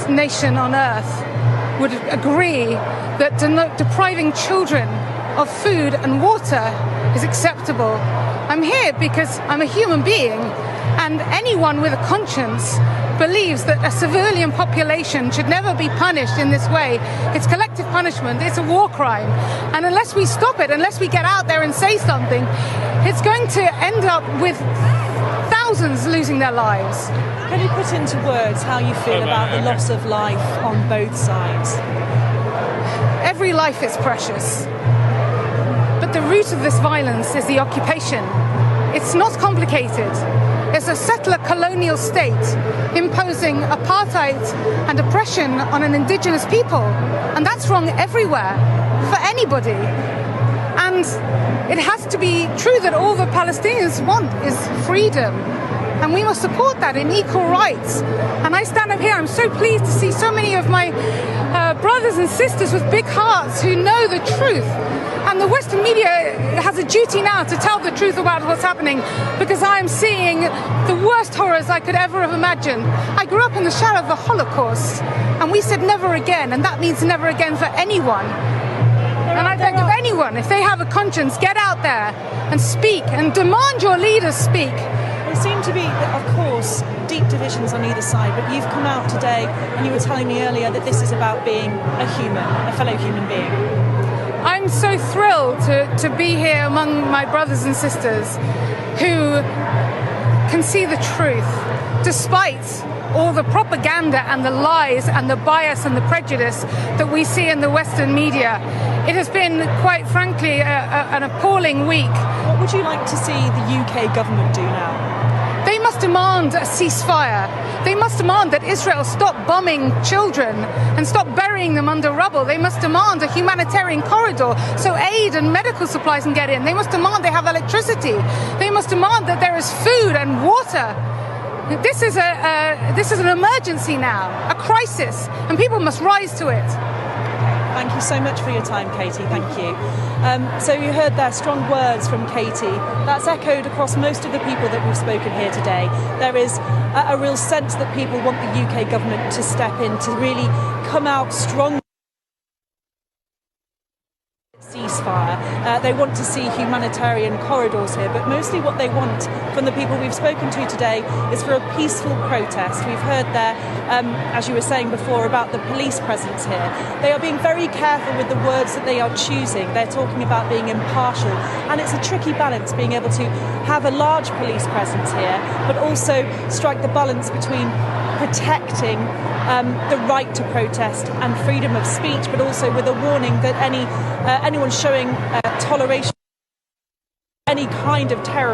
nation on earth would agree that depriving children of food and water is acceptable. I'm here because I'm a human being, and anyone with a conscience believes that a civilian population should never be punished in this way. It's collective punishment, it's a war crime. And unless we stop it, unless we get out there and say something, it's going to end up with thousands losing their lives. Can you put into words how you feel about the loss of life on both sides? Every life is precious. But the root of this violence is the occupation. It's not complicated. It's a settler colonial state imposing apartheid and oppression on an indigenous people. And that's wrong everywhere, for anybody. And it has to be true that all the Palestinians want is freedom. And we must support that in equal rights. And I stand up here, I'm so pleased to see so many of my brothers and sisters with big hearts who know the truth. And the Western media has a duty now to tell the truth about what's happening, because I am seeing the worst horrors I could ever have imagined. I grew up in the shadow of the Holocaust, and we said never again, and that means never again for anyone. And I beg of anyone, if they have a conscience, get out there and speak and demand your leaders speak. There seem to be, of course, deep divisions on either side, but you've come out today and you were telling me earlier that this is about being a human, a fellow human being. I'm so thrilled to be here among my brothers and sisters who can see the truth, despite all the propaganda and the lies and the bias and the prejudice that we see in the Western media. It has been, quite frankly, an appalling week. What would you like to see the UK government do now? They must demand a ceasefire. They must demand that Israel stop bombing children and stop burying them under rubble. They must demand a humanitarian corridor so aid and medical supplies can get in. They must demand they have electricity. They must demand that there is food and water. This is an emergency now, a crisis, and people must rise to it. Thank you so much for your time, Katie. Thank you. So you heard there strong words from Katie. That's echoed across most of the people that we've spoken here today. There is a real sense that people want the UK government to step in, to really come out strong. Ceasefire. They want to see humanitarian corridors here, but mostly what they want from the people we've spoken to today is for a peaceful protest. We've heard there, as you were saying before, about the police presence here. They are being very careful with the words that they are choosing. They're talking about being impartial, and it's a tricky balance being able to have a large police presence here, but also strike the balance between protecting the right to protest and freedom of speech, but also with a warning that anyone showing toleration, any kind of terror